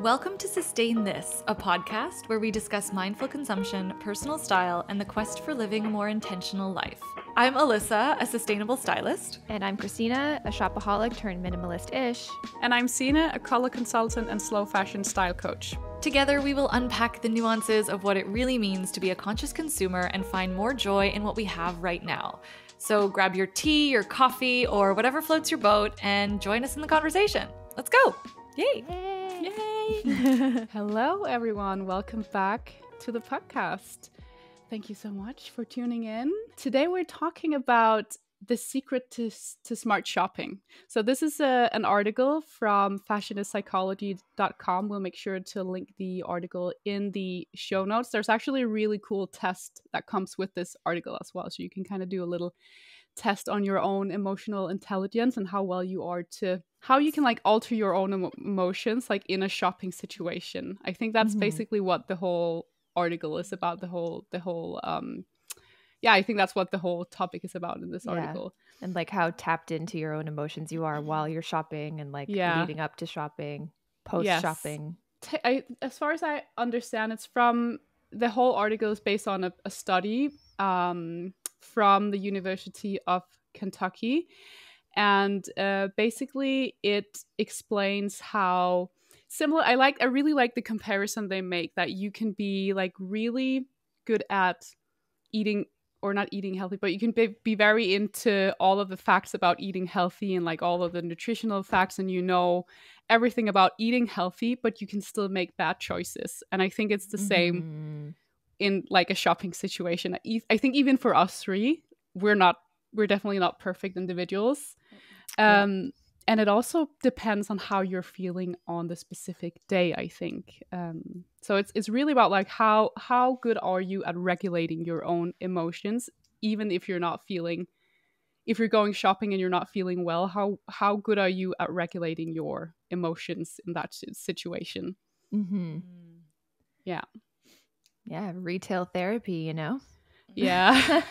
Welcome to Sustain This, a podcast where we discuss mindful consumption, personal style, and the quest for living a more intentional life. I'm Alyssa, a sustainable stylist. And I'm Christina, a shopaholic turned minimalist-ish. And I'm Signe, a color consultant and slow fashion style coach. Together, we will unpack the nuances of what it really means to be a conscious consumer and find more joy in what we have right now. So grab your tea, your coffee, or whatever floats your boat and join us in the conversation. Let's go! Yay! Yay! Hello, everyone. Welcome back to the podcast. Thank you so much for tuning in. Today, we're talking about the secret to smart shopping. So this is an article from fashionistspsychology.com. We'll make sure to link the article in the show notes. There's actually a really cool test that comes with this article as well. So you can kind of do a little test on your own emotional intelligence and how well you are how you can like alter your own emotions like in a shopping situation. I think that's basically what the whole article is about. I think that's what the whole topic is about in this article. And like how tapped into your own emotions you are while you're shopping and like leading up to shopping, post-shopping. As far as I understand, it's from the whole article is based on a study from the University of Kentucky. And basically it explains how similar, I really like the comparison they make that you can be like really good at eating or not eating healthy, but you can be very into all of the facts about eating healthy and like all of the nutritional facts, and you know everything about eating healthy, but you can still make bad choices. And I think it's the same in like a shopping situation. I think even for us three, we're definitely not perfect individuals. And it also depends on how you're feeling on the specific day, I think. So it's really about like how good are you at regulating your own emotions, even if you're going shopping and you're not feeling well, how good are you at regulating your emotions in that situation? Yeah. Yeah, retail therapy, you know? Yeah.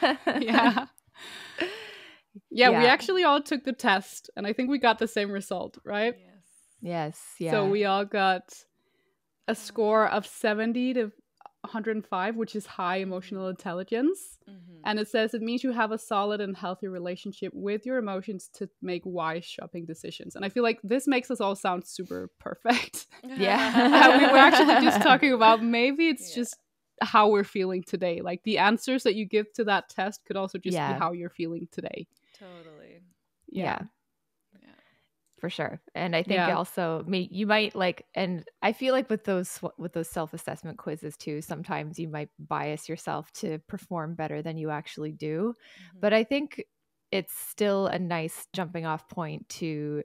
Yeah, we actually all took the test, and I think we got the same result, right? Yes. Yeah. So we all got a score of 70 to 105, which is high emotional intelligence. And it says it means you have a solid and healthy relationship with your emotions to make wise shopping decisions. And I feel like this makes us all sound super perfect. Yeah. We were actually just talking about maybe it's just how we're feeling today. Like the answers that you give to that test could also just be how you're feeling today. Totally. Yeah. For sure. And I think also you might like, and I feel like with those self-assessment quizzes too, sometimes you might bias yourself to perform better than you actually do. But I think it's still a nice jumping off point to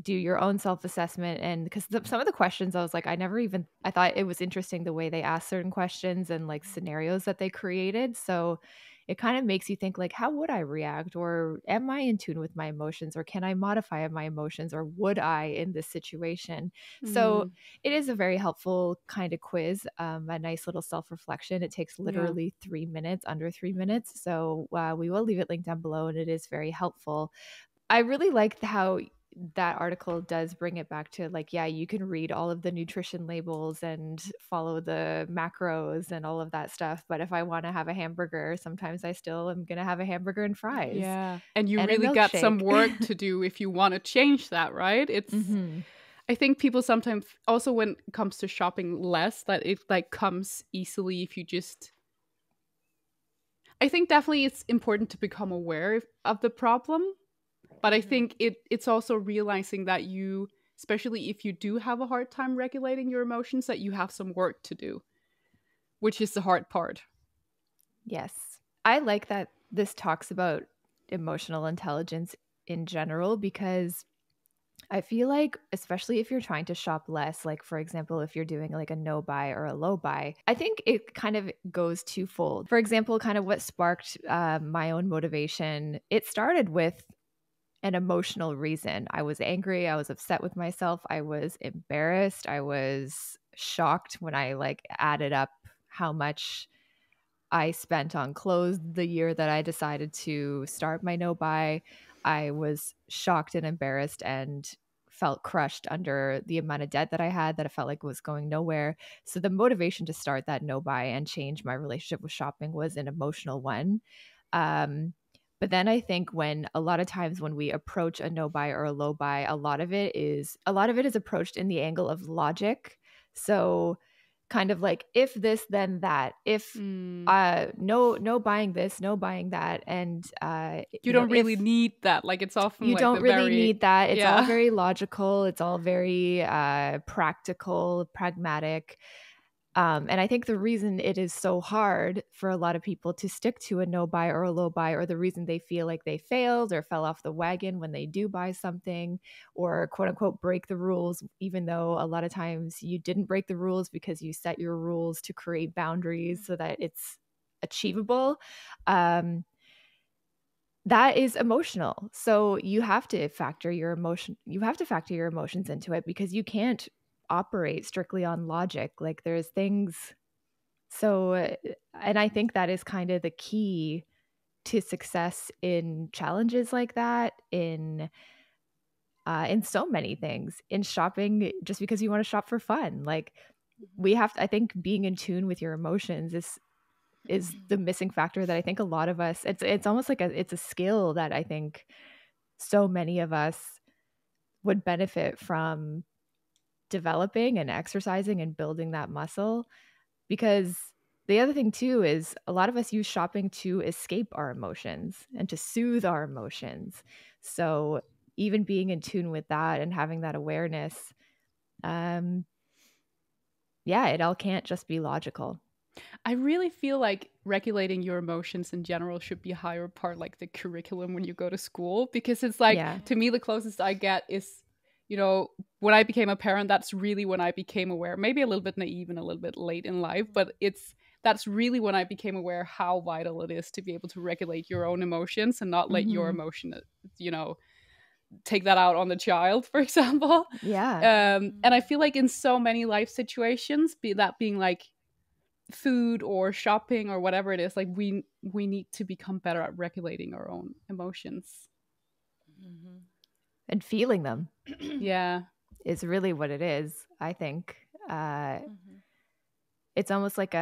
do your own self-assessment. And because some of the questions I was like, I thought it was interesting the way they asked certain questions and like scenarios that they created. So it kind of makes you think like, how would I react? Or am I in tune with my emotions? Or can I modify my emotions? Or would I in this situation? So it is a very helpful kind of quiz, a nice little self-reflection. It takes literally 3 minutes, under 3 minutes. So we will leave it linked down below, and it is very helpful. I really liked how that article does bring it back to like, you can read all of the nutrition labels and follow the macros and all of that stuff. But if I want to have a hamburger, sometimes I still am going to have a hamburger and fries. Yeah. And you really got some work to do if you want to change that, right? It's, I think people sometimes also when it comes to shopping less, that it like comes easily if you just, I think definitely it's important to become aware of the problem. But I think it's also realizing that you, especially if you do have a hard time regulating your emotions, that you have some work to do, which is the hard part. Yes. I like that this talks about emotional intelligence in general, because I feel like, especially if you're trying to shop less, like for example, if you're doing like a no buy or a low buy, I think it kind of goes twofold. For example, kind of what sparked my own motivation, it started with an emotional reason. I was angry. I was upset with myself. I was embarrassed. I was shocked when I like added up how much I spent on clothes the year that I decided to start my no buy. I was shocked and embarrassed and felt crushed under the amount of debt that I had, that I felt like was going nowhere. So the motivation to start that no buy and change my relationship with shopping was an emotional one. But then I think when a lot of times when we approach a no buy or a low buy, a lot of it is approached in the angle of logic. So kind of like, if this then that, if no buying this, no buying that, and you don't really need that. Like, it's often you like don't really need that. It's all very logical. It's all very practical, pragmatic. And I think the reason it is so hard for a lot of people to stick to a no buy or a low buy, or the reason they feel like they failed or fell off the wagon when they do buy something, or quote unquote break the rules, even though a lot of times you didn't break the rules because you set your rules to create boundaries so that it's achievable. That is emotional. So you have to factor your emotions into it, because you can't operate strictly on logic. Like, there's things. So, and I think that is kind of the key to success in challenges like that, in so many things, in shopping, just because you want to shop for fun. Like, I think being in tune with your emotions is the missing factor that I think a lot of us, it's almost like it's a skill that I think so many of us would benefit from developing and exercising and building that muscle. Because the other thing too is, a lot of us use shopping to escape our emotions and to soothe our emotions. So even being in tune with that and having that awareness, it all can't just be logical. I really feel like regulating your emotions in general should be a higher part, like the curriculum when you go to school, because it's like, to me, the closest I get is, when I became a parent, that's really when I became aware, maybe a little bit naive and a little bit late in life, but that's really when I became aware how vital it is to be able to regulate your own emotions and not let your emotion, take that out on the child, for example. And I feel like in so many life situations, being like food or shopping or whatever it is, like we need to become better at regulating our own emotions and feeling them. Is really what it is, I think. It's almost like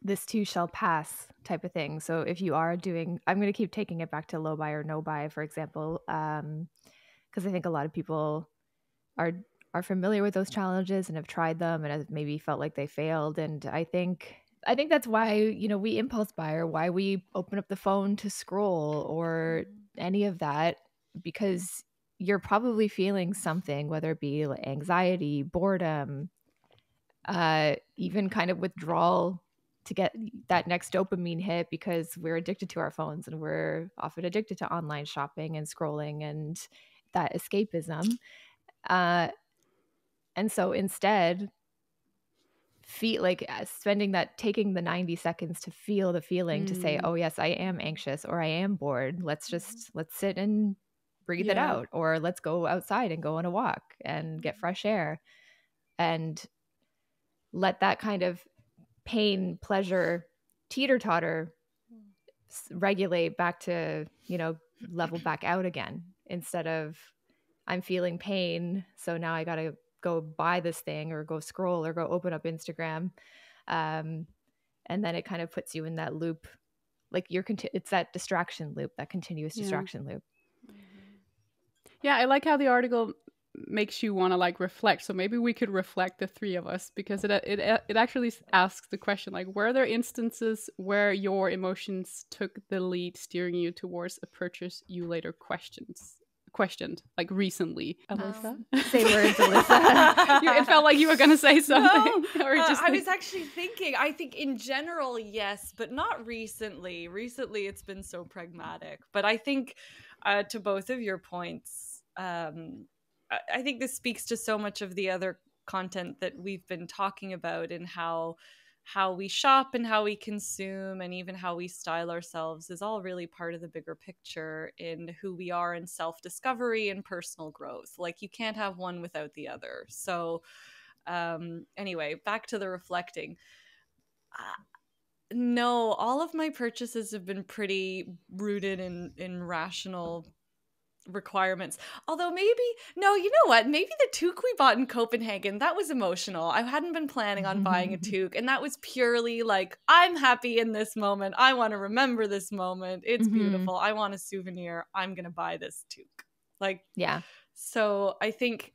this too shall pass type of thing. So if you are doing, I'm going to keep taking it back to low buy or no buy, for example, because I think a lot of people are familiar with those challenges and have tried them and have maybe felt like they failed. And I think that's why, we impulse buy, or why we open up the phone to scroll or any of that, because you're probably feeling something, whether it be anxiety, boredom, even kind of withdrawal to get that next dopamine hit, because we're addicted to our phones and we're often addicted to online shopping and scrolling and that escapism. And so instead, taking the 90 seconds to feel the feeling, to say, oh yes, I am anxious, or I am bored. Let's sit and breathe it out, or let's go outside and go on a walk and get fresh air, and let that kind of pain, pleasure, teeter-totter regulate back to, level back out again, instead of, I'm feeling pain, so now I gotta go buy this thing or go scroll or go open up Instagram. And then it kind of puts you in that loop. Like it's that distraction loop, that continuous distraction loop. Yeah, I like how the article makes you want to like reflect. So maybe we could reflect, the three of us, because it actually asks the question, like, were there instances where your emotions took the lead, steering you towards a purchase you later questioned, like recently? Alyssa? Say words, Alyssa. It felt like you were gonna say something. No, I was actually thinking, I think in general, yes, but not recently. Recently, it's been so pragmatic. But I think to both of your points, I think this speaks to so much of the other content that we've been talking about, and how we shop and how we consume and even how we style ourselves is all really part of the bigger picture in who we are in self-discovery and personal growth. Like, you can't have one without the other. So anyway, back to the reflecting. No, all of my purchases have been pretty rooted in rational requirements. Although no, you know what? Maybe the toque we bought in Copenhagen, that was emotional. I hadn't been planning on buying a toque, and that was purely like, I'm happy in this moment. I want to remember this moment. It's beautiful. I want a souvenir. I'm going to buy this toque. Like, yeah. So I think,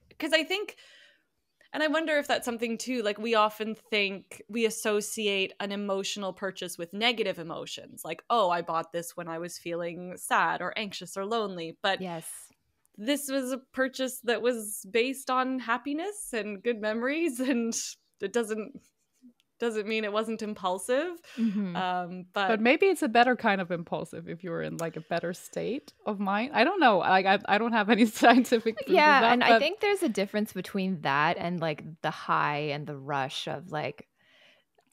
and I wonder if that's something too, like we often think we associate an emotional purchase with negative emotions. Like, oh, I bought this when I was feeling sad or anxious or lonely. But yes, this was a purchase that was based on happiness and good memories. And it doesn't mean it wasn't impulsive. But maybe it's a better kind of impulsive if you're in like a better state of mind. I don't know. Like I don't have any scientific proof of that, and I think there's a difference between that and like the high and the rush of like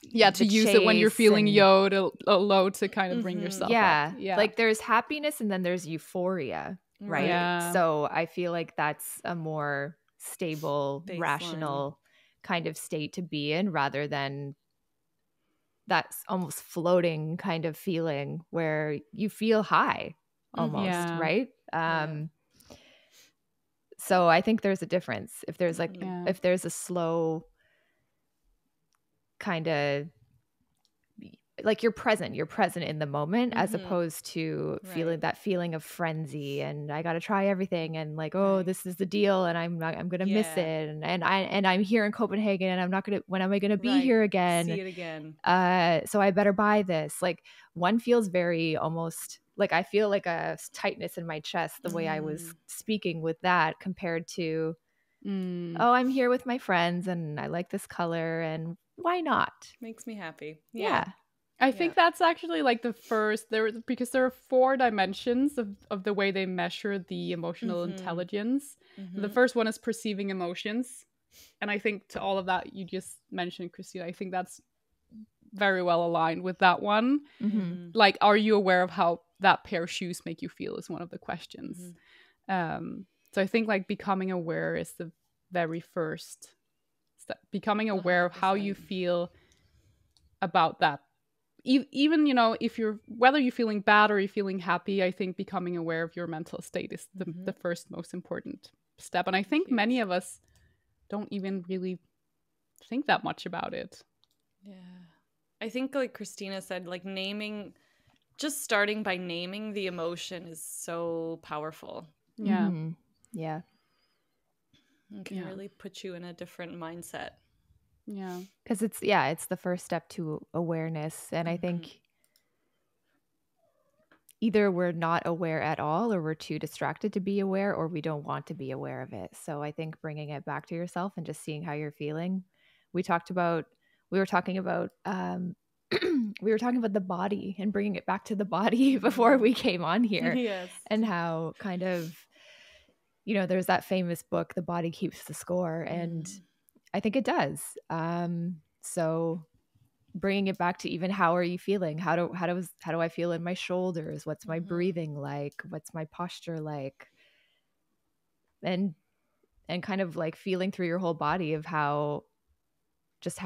to use it when you're feeling low to kind of bring yourself up. Yeah. Like there's happiness and then there's euphoria, right? Yeah. So I feel like that's a more stable, rational kind of state to be in, rather than that's almost floating kind of feeling where you feel high almost, right? So I think there's a difference. If there's like if there's a slow kind of like you're present in the moment, as opposed to feeling that feeling of frenzy and I got to try everything and like, oh, this is the deal and I'm going to miss it. And I'm here in Copenhagen and I'm not going to, when am I going to be here again? See it again. So I better buy this. Like one feels very almost like I feel like a tightness in my chest the way I was speaking with that compared to, oh, I'm here with my friends and I like this color and why not? Makes me happy. Yeah. I think that's actually like the first because there are 4 dimensions of the way they measure the emotional intelligence. The first one is perceiving emotions. And I think to all of that you just mentioned, Christina, I think that's very well aligned with that one. Like, are you aware of how that pair of shoes make you feel is one of the questions. So I think like becoming aware is the very first step. Becoming aware of how you feel about that. Even, you know, whether you're feeling bad or you're feeling happy, I think becoming aware of your mental state is the first most important step. And I think many of us don't even really think that much about it. Yeah. I think like Christina said, like just starting by naming the emotion is so powerful. Yeah. Yeah. It can really put you in a different mindset. Yeah. Because it's the first step to awareness. And I think either we're not aware at all or we're too distracted to be aware or we don't want to be aware of it. So I think bringing it back to yourself and just seeing how you're feeling. We were talking about the body and bringing it back to the body before we came on here. Yes. And how kind of, you know, there's that famous book, The Body Keeps the Score. And I think it does. So bringing it back to even how are you feeling? How do I feel in my shoulders? What's my breathing like? What's my posture like? And kind of like feeling through your whole body of how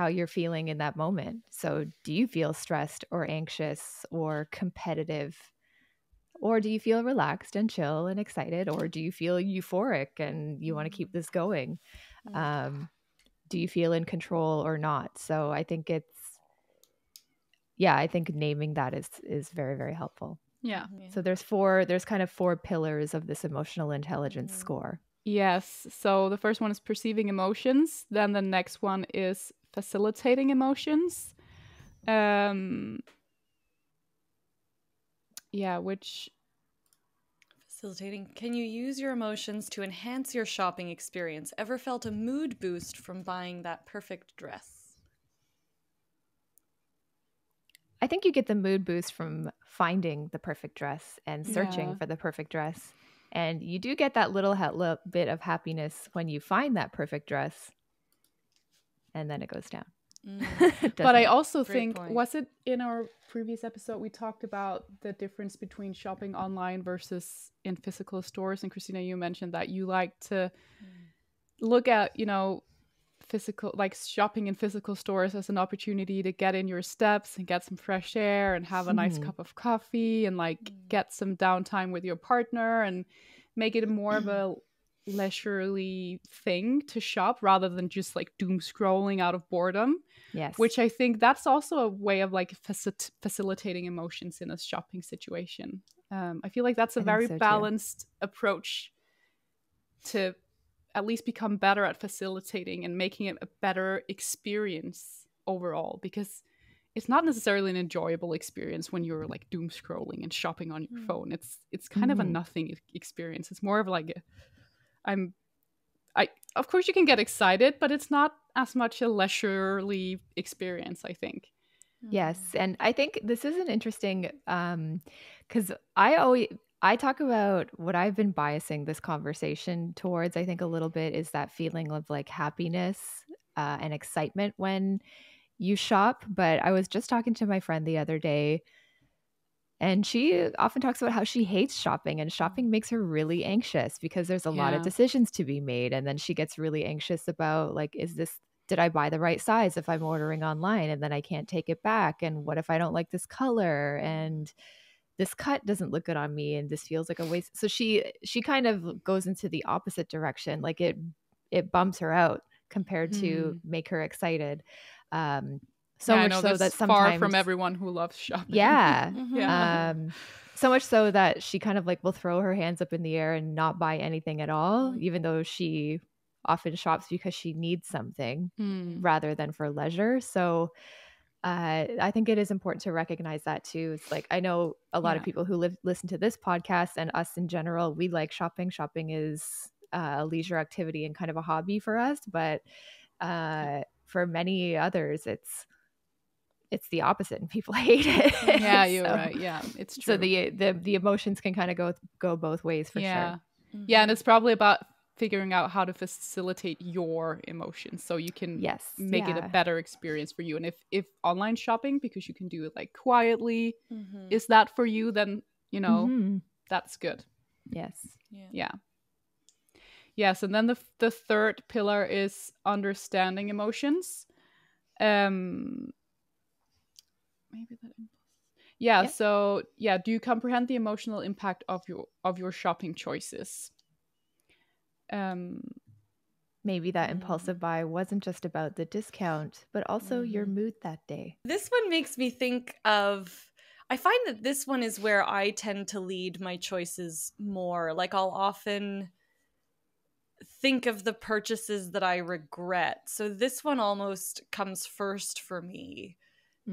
you're feeling in that moment. So do you feel stressed or anxious or competitive? Or do you feel relaxed and chill and excited? Or do you feel euphoric and you want to keep this going? Do you feel in control or not? So I think I think naming that is very, very helpful. Yeah. So there's kind of 4 pillars of this emotional intelligence score. Yes. So the first one is perceiving emotions. Then the next one is facilitating emotions. Which facilitating. Can you use your emotions to enhance your shopping experience? Ever felt a mood boost from buying that perfect dress? I think you get the mood boost from finding the perfect dress and searching for the perfect dress. And you do get that little bit of happiness when you find that perfect dress. And then it goes down. But I also think, was it in our previous episode, we talked about the difference between shopping online versus in physical stores. And Christina, you mentioned that you like to look at, you know, physical, like shopping in physical stores as an opportunity to get in your steps and get some fresh air and have a nice cup of coffee and like get some downtime with your partner and make it more of a leisurely thing to shop rather than just like doom scrolling out of boredom. Yes. Which I think that's also a way of like facilitating emotions in a shopping situation. I feel like that's a very balanced approach to at least become better at facilitating and making it a better experience overall, because it's not necessarily an enjoyable experience when you're like doom scrolling and shopping on your phone. It's kind of a nothing experience. It's more of like of course you can get excited, but it's not as much a leisurely experience, I think. Yes. And I think this is an interesting, because I talk about what I've been biasing this conversation towards, I think a little bit, is that feeling of like happiness and excitement when you shop. But I was just talking to my friend the other day, and she often talks about how she hates shopping, and shopping makes her really anxious because there's a lot of decisions to be made. And then she gets really anxious about like, did I buy the right size if I'm ordering online and then I can't take it back? And what if I don't like this color and this cut doesn't look good on me and this feels like a waste? So she kind of goes into the opposite direction. Like it bumps her out compared to make her excited. So much so that sometimes far from everyone who loves shopping. Yeah. So much so that she kind of like will throw her hands up in the air and not buy anything at all, even though she often shops because she needs something rather than for leisure. So I think it is important to recognize that too. It's like, I know a lot of people who listen to this podcast and us in general, we like shopping. Shopping is a leisure activity and kind of a hobby for us. But for many others, it's the opposite and people hate it. Yeah, you're right. Yeah, it's true. So the emotions can kind of go both ways for sure. Yeah, and it's probably about figuring out how to facilitate your emotions so you can make it a better experience for you. And if online shopping, because you can do it like quietly, is that for you, then that's good. Yes. Yes, and then the third pillar is understanding emotions. Maybe that impulse. So do you comprehend the emotional impact of your shopping choices? Maybe that impulsive buy wasn't just about the discount, but also your mood that day. This one makes me think of, I find that this one is where I tend to lead my choices more. Like I'll often think of the purchases that I regret. So this one almost comes first for me.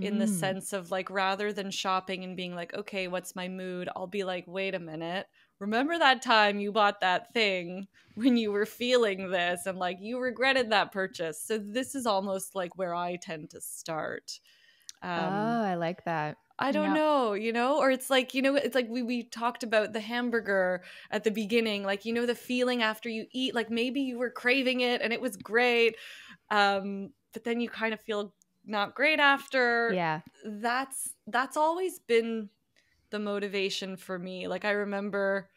In the sense of like, rather than shopping and being like, okay, what's my mood? I'll be like, wait a minute. Remember that time you bought that thing when you were feeling this and like you regretted that purchase. So this is almost like where I tend to start. I like that. I don't know, or it's like, it's like we talked about the hamburger at the beginning, like, the feeling after you eat, like maybe you were craving it and it was great. But then you kind of feel not great after. Yeah. That's always been the motivation for me. Like I remember,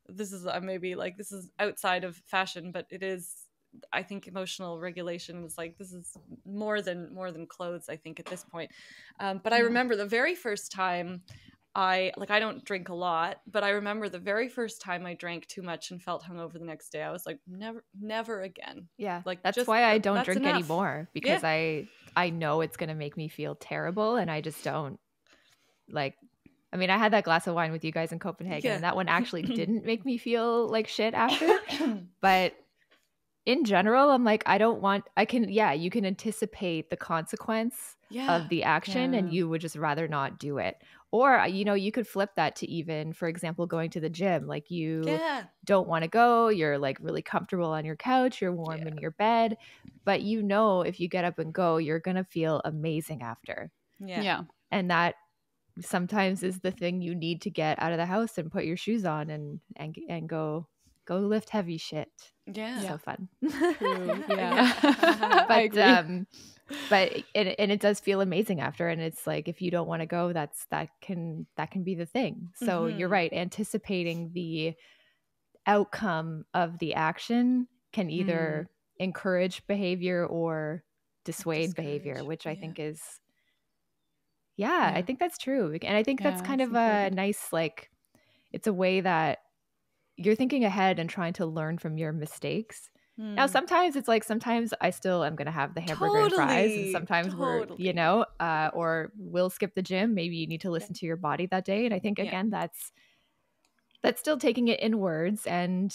this is maybe like this is outside of fashion, but it is, I think emotional regulation is like, this is more than clothes, I think at this point. But I remember the very first time I don't drink a lot, but I remember the very first time I drank too much and felt hungover the next day. I was like, never again. Yeah. Like that's why I don't drink anymore, because I know it's going to make me feel terrible. And I just don't like, I mean, I had that glass of wine with you guys in Copenhagen and that one actually didn't make me feel like shit after. But in general, I'm like, you can anticipate the consequence of the action and you would just rather not do it. Or, you could flip that to even, for example, going to the gym. Like you don't want to go, you're like really comfortable on your couch, you're warm in your bed, but if you get up and go, you're going to feel amazing after. Yeah. And that sometimes is the thing you need to get out of the house and put your shoes on and go lift heavy shit. Yeah. So fun. True. But it does feel amazing after. And it's like, if you don't want to go, that can be the thing. So you're right. Anticipating the outcome of the action can either encourage behavior or dissuade behavior, which I think is, I think that's true. And I think that's kind of a nice, like, it's a way that you're thinking ahead and trying to learn from your mistakes. Now, sometimes it's like, sometimes I still am going to have the hamburger and fries, and sometimes we're, you know, or we'll skip the gym. Maybe you need to listen to your body that day. And I think, again, that's still taking it inwards and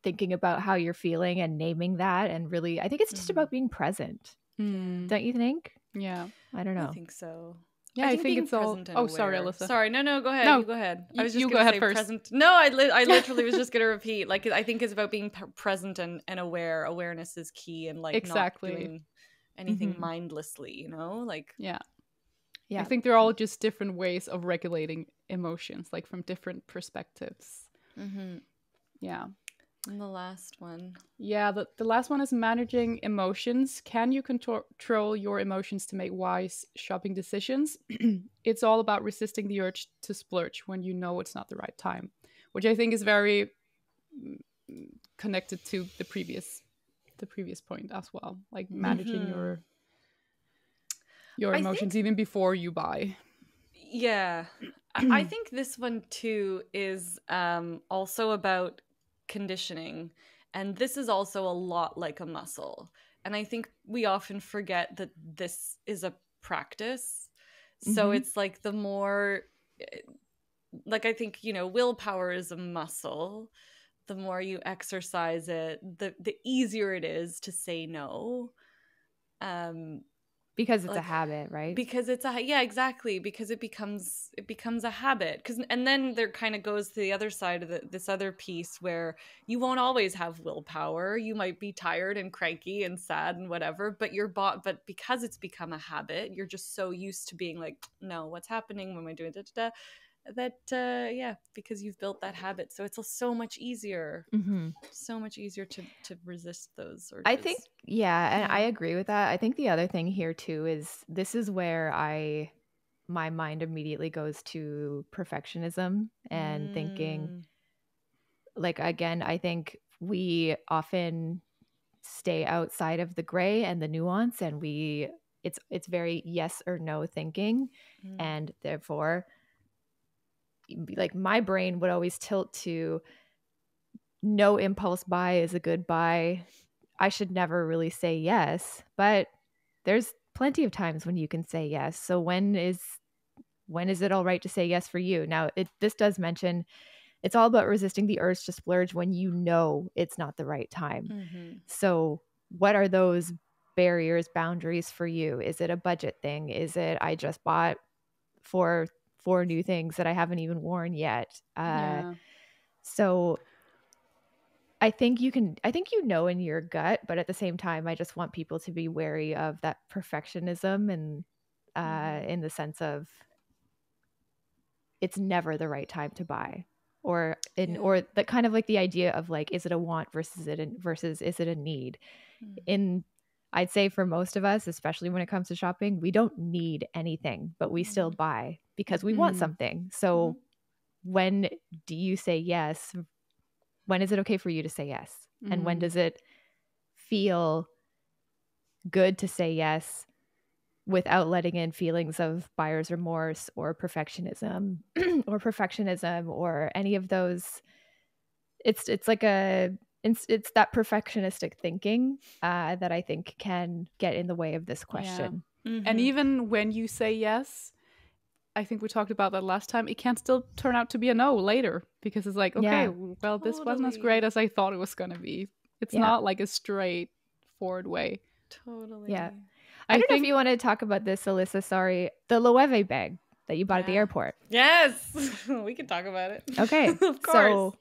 thinking about how you're feeling and naming that. And really, I think it's just about being present. Don't you think? Yeah. I don't know. I think so. Yeah, I think it's all. Oh, sorry, Alyssa. Sorry, no, go ahead. No, you go ahead. I was just you gonna go ahead say first. present. No, I literally was just gonna repeat. Like, I think it's about being present and aware. Awareness is key, and like not doing anything mindlessly. You know, like yeah. I think they're all just different ways of regulating emotions, like from different perspectives. Yeah. And the last one. Yeah, the last one is managing emotions. Can you control your emotions to make wise shopping decisions? It's all about resisting the urge to splurge when you know it's not the right time, which I think is very connected to the previous point as well. Like managing your emotions even before you buy. Yeah. I think this one too is also about conditioning, and this is also a lot like a muscle, and I think we often forget that this is a practice. So it's like the more, like, I think, you know, willpower is a muscle. The more you exercise it, the easier it is to say no, because it's a habit, right? Because it's exactly, because it becomes a habit. And then there kind of goes to the other side of this other piece where you won't always have willpower. You might be tired and cranky and sad and whatever, but but because it's become a habit, you're just so used to being like, no, what's happening? What am I doing? That because you've built that habit, so it's so much easier to resist those urges. I think and I agree with that. I think the other thing here too is this is where my mind immediately goes to perfectionism and thinking, like, again, I think we often stay outside of the gray and the nuance, and it's very yes or no thinking, and therefore, like, my brain would always tilt to no impulse buy is a good buy. I should never really say yes, but there's plenty of times when you can say yes. So when is it all right to say yes for you? Now, this does mention it's all about resisting the urge to splurge when you know it's not the right time. So what are those barriers, boundaries for you? Is it a budget thing? Is it I just bought four new things that I haven't even worn yet? So I think you know in your gut, but at the same time, I just want people to be wary of that perfectionism and in the sense of it's never the right time to buy, or the kind of like the idea of like, is it a want versus is it a need? I'd say for most of us, especially when it comes to shopping, we don't need anything, but we still buy because we want something. So when do you say yes? When is it okay for you to say yes? And when does it feel good to say yes without letting in feelings of buyer's remorse or perfectionism or any of those? It's like it's that perfectionistic thinking that I think can get in the way of this question. And even when you say yes, I think we talked about that last time, it can still turn out to be a no later, because it's like, okay, well, this wasn't as great as I thought it was going to be. It's not like a straightforward way. Totally. Yeah. I don't know if you want to talk about this, Alyssa. Sorry. The Loewe bag that you bought at the airport. Yes. We can talk about it. Okay. Of course. So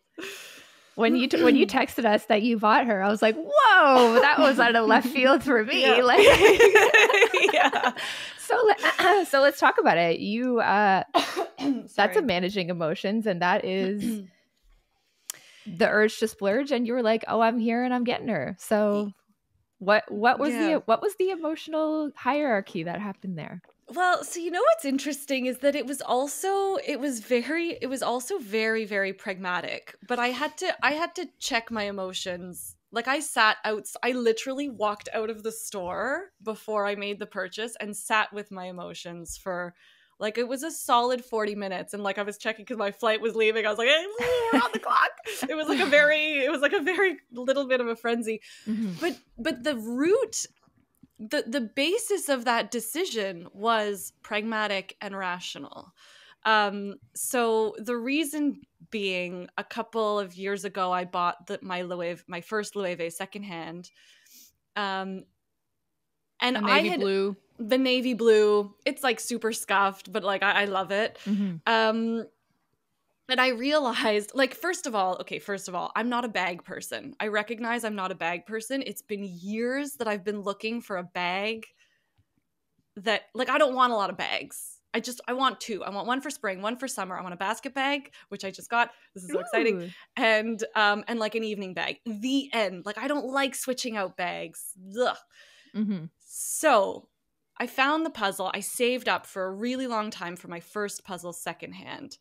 when you texted us that you bought her, I was like, whoa, that was out of left field for me. Yeah. Like, yeah. So let's talk about it. You that's a managing emotions, and that is the urge to splurge, and you were like, oh, I'm here and I'm getting her. So what was the emotional hierarchy that happened there? Well, so you know what's interesting is that it was also very, very pragmatic. But I had to check my emotions. Like, I literally walked out of the store before I made the purchase and sat with my emotions for Like it was a solid 40 minutes. And like I was checking because my flight was leaving. I was like, hey, we're on the clock. It was like a very little bit of a frenzy. Mm-hmm. But the root, the basis of that decision was pragmatic and rational. So the reason being, a couple of years ago, I bought my first Loewe secondhand. And the navy blue. The navy blue. It's like super scuffed, but like I love it. Mm-hmm. And I realized, like, first of all, I'm not a bag person. I recognize I'm not a bag person. It's been years that I've been looking for a bag that, like, I don't want a lot of bags. I want two. I want one for spring, one for summer. I want a basket bag, which I just got. This is so exciting. And like an evening bag. The end. Like, I don't like switching out bags. Ugh. Mm-hmm. So I found the puzzle. I saved up for a really long time for my first puzzle secondhand.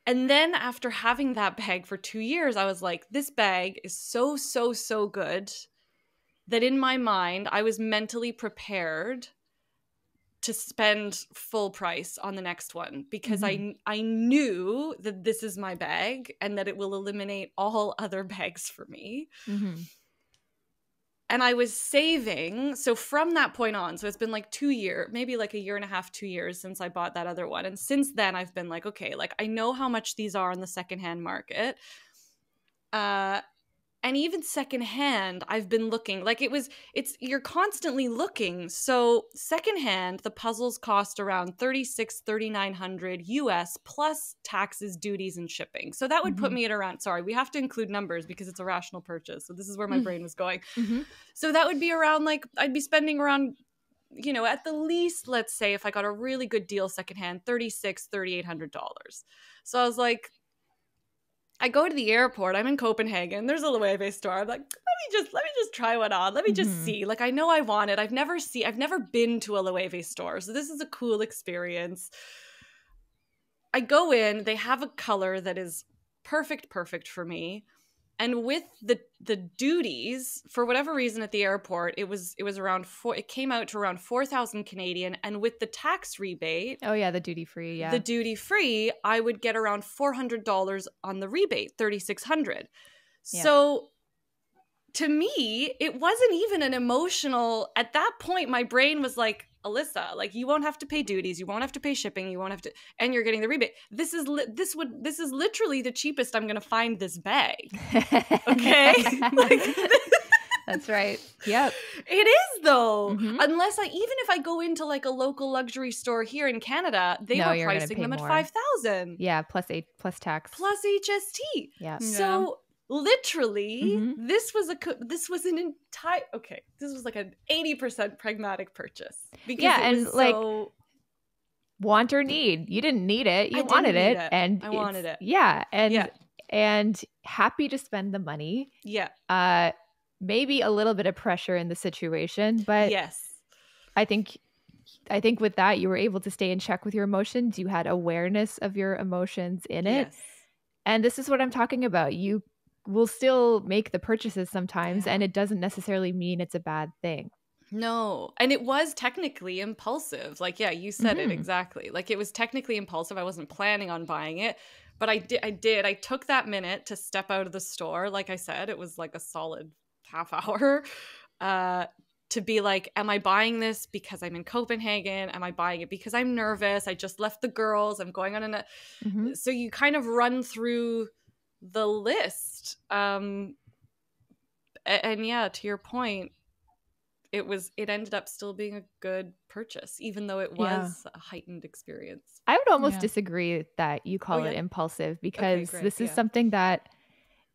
And then after having that bag for 2 years, I was like, this bag is so, so, so good that in my mind, I was mentally prepared to spend full price on the next one because I knew that this is my bag and that it will eliminate all other bags for me. Mm-hmm. And I was saving. So from that point on, so it's been like 2 years, maybe like a year and a half, 2 years since I bought that other one. And since then I've been like, okay, like I know how much these are on the secondhand market. And even secondhand, I've been looking, like you're constantly looking. So secondhand, the puzzles cost around $3,900 US plus taxes, duties, and shipping. So that would put me at around, sorry, we have to include numbers because it's a rational purchase. So this is where my brain was going. Mm-hmm. So that would be around, like, I'd be spending around, you know, at the least, let's say if I got a really good deal secondhand, $3,800. So I was like, I go to the airport. I'm in Copenhagen. There's a Loewe store. I'm like, let me just try one on. Let me just see. Like, I know I want it. I've never been to a Loewe store, so this is a cool experience. I go in. They have a color that is perfect for me. And with the duties, for whatever reason at the airport, it came out to around 4,000 Canadian, and with the tax rebate, Oh yeah, the duty free, yeah. the duty free, I would get around $400 on the rebate, $3,600. Yeah. So to me, it wasn't even an emotional. At that point, my brain was like, Alyssa, like, you won't have to pay duties, you won't have to pay shipping, you won't have to, and you're getting the rebate. This is literally the cheapest I'm gonna find this bag. Okay, like, That's right. Yep. it is though. Mm-hmm. Unless even if I go into like a local luxury store here in Canada, they were you're gonna pricing pay them more. at $5,000. Yeah, plus tax. Plus HST. Yeah. So literally, Mhm. this was like an 80% pragmatic purchase. Because Yeah, it was and, like, so, Want or need. You didn't need it. You I didn't wanted need it. it. And I wanted it. Yeah. And Yeah. and happy to spend the money. yeah, Maybe a little bit of pressure in the situation, but yes, I think with that you were able to stay in check with your emotions. You had awareness of your emotions in it. yes. And this is what I'm talking about. You will still make the purchases sometimes, Yeah. and it doesn't necessarily mean it's a bad thing. No, and it was technically impulsive. Like, yeah, you said it Mhm. exactly. Like, it was technically impulsive. I wasn't planning on buying it, but I did. I took that minute to step out of the store. Like I said, it was like a solid half hour to be like, am I buying this because I'm in Copenhagen? Am I buying it because I'm nervous? I just left the girls. I'm going on Mhm. So you kind of run through the list. And yeah, to your point, it ended up still being a good purchase, even though it was a heightened experience. I would almost Yeah. disagree that you call it yeah. impulsive, because great, this is yeah. something that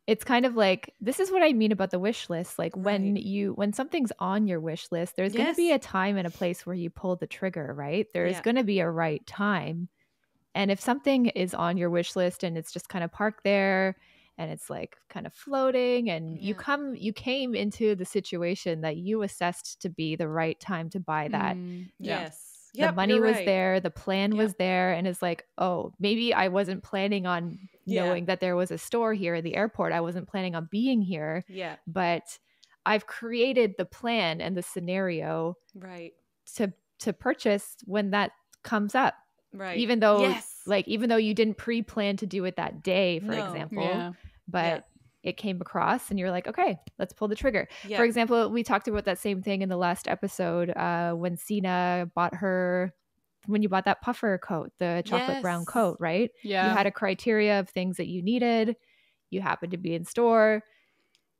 it's kind of like, this is what I mean about the wish list. Like, when something's on your wish list, there's going to be Yes. a time and a place where you pull the trigger, right? There's Yeah. going to be a right time. And if something is on your wish list and it's just kind of parked there and it's like kind of floating, and Yeah. you came into the situation that you assessed to be the right time to buy that. Yeah. Yes. The Yep, money you're was right. there, the plan Yep. was there, and it's like, oh, maybe I wasn't planning on knowing that there was a store here at the airport. I wasn't planning on being here, Yeah. but I've created the plan and the scenario Right. to purchase when that comes up. Right. Even though Yes. like even though you didn't pre-plan to do it that day, for example, but it came across and you're like, okay, let's pull the trigger. For example, we talked about that same thing in the last episode when Sina when you bought that puffer coat, the chocolate brown coat, right? Yeah. You had a criteria of things that you needed. You happened to be in store.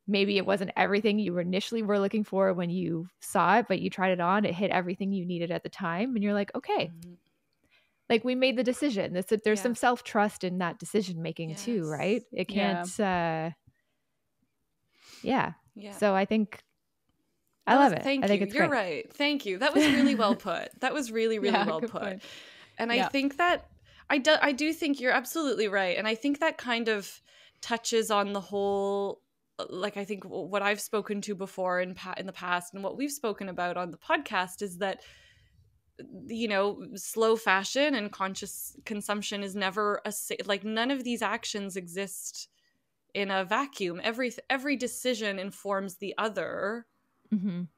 Maybe it wasn't everything you initially were looking for when you saw it, but you tried it on. It hit everything you needed at the time. And you're like, okay, like we made the decision. There's some self-trust in that decision making too, right? It can't, So I think I love it. Thank you. I think it's You're great. right. Thank you. That was really well put. That was really, really well put. Point. And I think that I do think you're absolutely right. And I think that kind of touches on the whole, like I think what I've spoken to before in the past and what we've spoken about on the podcast is that, you know, slow fashion and conscious consumption is never like none of these actions exist in a vacuum. Every decision informs the other.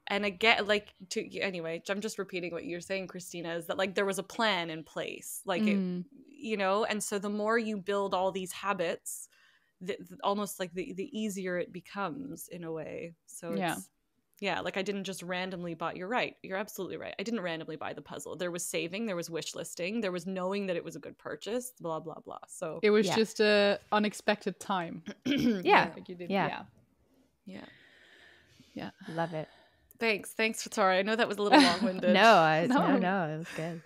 And again, like anyway, I'm just repeating what you're saying, Christina, is that like there was a plan in place, like it, you know, and so the more you build all these habits, almost like the easier it becomes in a way. So it's like I didn't just randomly buy. You're right. You're absolutely right. I didn't randomly buy the puzzle. There was saving, there was wish listing, there was knowing that it was a good purchase, blah, blah, blah. So it was just a unexpected time. Like you did. Yeah. Love it. Thanks. Sorry. I know that was a little long-winded. No, it was good.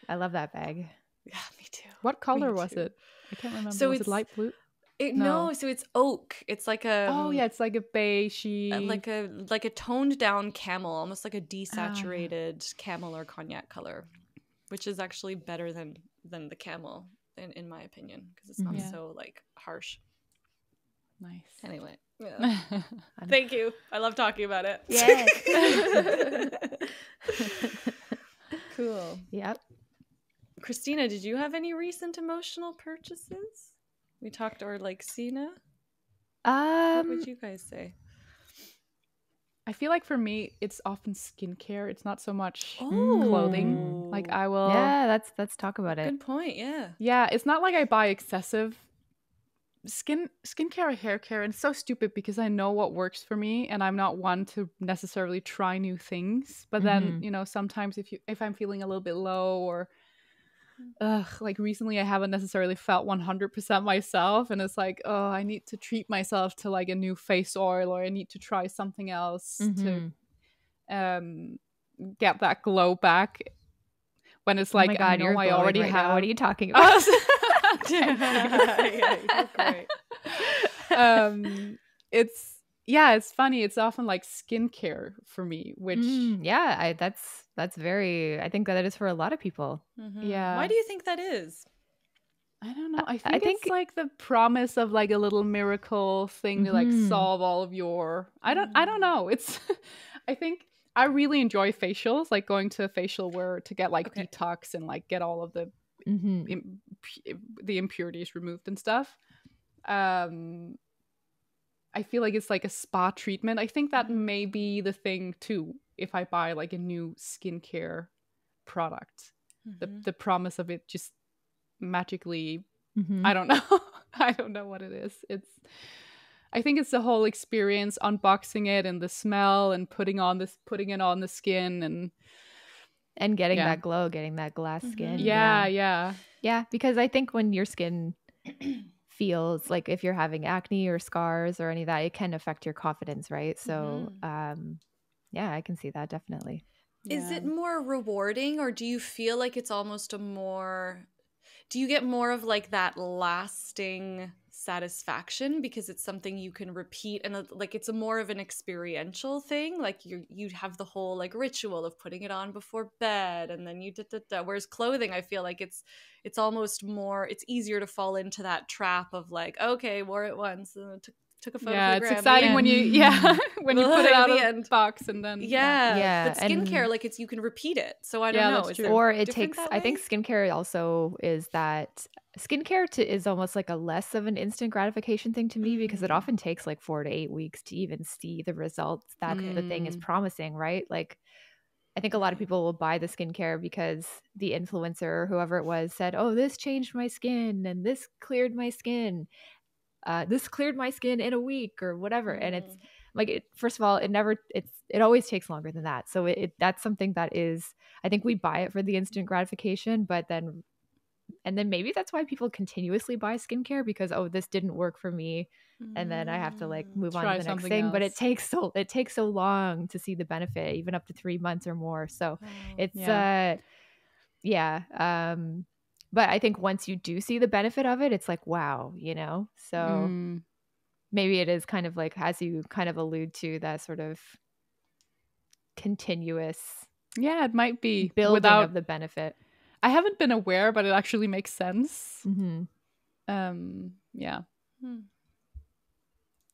I love that bag. Yeah, me too. What color was it? I can't remember. So was it light blue? No, so it's oak. It's like a it's like a beigey, like a toned down camel, almost like a desaturated camel or cognac color, which is actually better than the camel in my opinion because it's not so like harsh. Nice. Anyway, thank you. I love talking about it. Yes. Cool. Yep. Christina, did you have any recent emotional purchases? We talked, or like Sina? What would you guys say? I feel like for me, it's often skincare. It's not so much clothing. Like I will. Yeah, let's talk about it. Good point. Yeah. Yeah, it's not like I buy excessive skincare or hair care, and it's so stupid because I know what works for me, and I'm not one to necessarily try new things. But then, you know, sometimes if I'm feeling a little bit low or like recently I haven't necessarily felt 100% myself, and it's like, oh, I need to treat myself to like a new face oil, or I need to try something else to get that glow back. When it's like, oh my God, I know I already right have. Now. What are you talking about? It's funny. It's often like skincare for me, which that's very. I think that is for a lot of people. Yeah. Why do you think that is? I don't know. I think it's like the promise of like a little miracle thing to like solve all of your. I don't know. It's. I think I really enjoy facials, like going to a facial where to get like detox and like get all of the the impurities removed and stuff. I feel like it's like a spa treatment. I think that may be the thing too. If I buy like a new skincare product, the promise of it just magically, I don't know. I don't know what it is. I think it's the whole experience, unboxing it and the smell and putting it on the skin and getting that glow, getting that glass skin. Yeah. Because I think when your skin feels like, if you're having acne or scars or any of that, it can affect your confidence, right? So I can see that definitely. Is it more rewarding, or do you feel like it's almost do you get more of like that lasting satisfaction because it's something you can repeat, and like it's more of an experiential thing, like you have the whole like ritual of putting it on before bed, and then whereas clothing, I feel like it's almost more, it's easier to fall into that trap of like, okay, wore it once and took a photo. Yeah, it's exciting when you when you put it out of the box and then But skincare, like you can repeat it. So I don't know. That's true. Or it takes. I think skincare also is that skincare is almost like a less of an instant gratification thing to me, because it often takes like 4 to 8 weeks to even see the results that the thing is promising, right? Like I think a lot of people will buy the skincare because the influencer or whoever it was said, oh, this changed my skin and this cleared my skin. This cleared my skin in a week or whatever. And it's like, first of all, it always takes longer than that. So that's something that is, I think we buy it for the instant gratification, but then maybe that's why people continuously buy skincare, because, oh, this didn't work for me. And then I have to like move on to the next thing. Else. But it takes so long to see the benefit, even up to 3 months or more. So it's but I think once you do see the benefit of it, it's like, wow, you know? So maybe it is kind of like, as you kind of allude to, that sort of continuous it might be building without of the benefit. I haven't been aware, but it actually makes sense.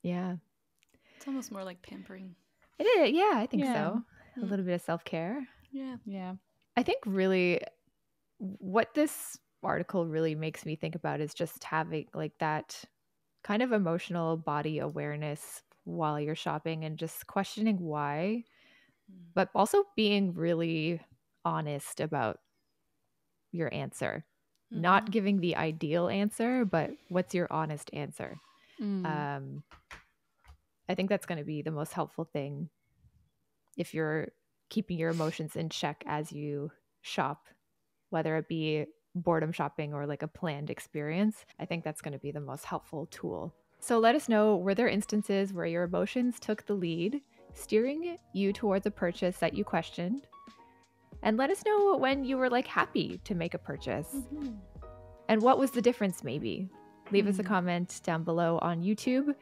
Yeah. It's almost more like pampering. It is. Yeah, I think so. A little bit of self-care. Yeah. I think really what this article really makes me think about is just having like that kind of emotional body awareness while you're shopping and just questioning why, but also being really honest about your answer. Not giving the ideal answer, but what's your honest answer? I think that's going to be the most helpful thing if you're keeping your emotions in check as you shop, whether it be boredom shopping or like a planned experience. I think that's going to be the most helpful tool. So let us know, were there instances where your emotions took the lead, steering you towards a purchase that you questioned? And let us know when you were like happy to make a purchase. And what was the difference maybe? Leave us a comment down below on YouTube.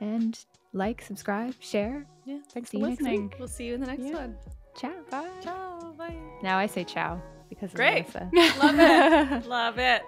And like, subscribe, share. Yeah, thanks for listening. We'll see you in the next one. Ciao. Bye. Ciao. Bye. Now I say ciao because of Great. ALYSSA. Love it.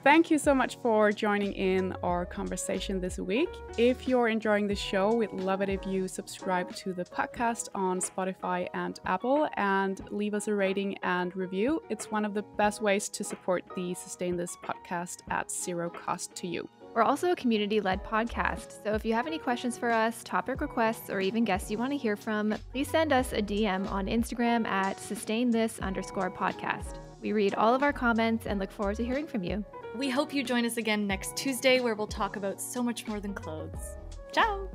Thank you so much for joining in our conversation this week. If you're enjoying the show, we'd love it if you subscribe to the podcast on Spotify and Apple and leave us a rating and review. It's one of the best ways to support the Sustain This podcast at zero cost to you. We're also a community-led podcast, so if you have any questions for us, topic requests, or even guests you want to hear from, please send us a DM on Instagram at sustainthis_podcast. We read all of our comments and look forward to hearing from you. We hope you join us again next Tuesday, where we'll talk about so much more than clothes. Ciao!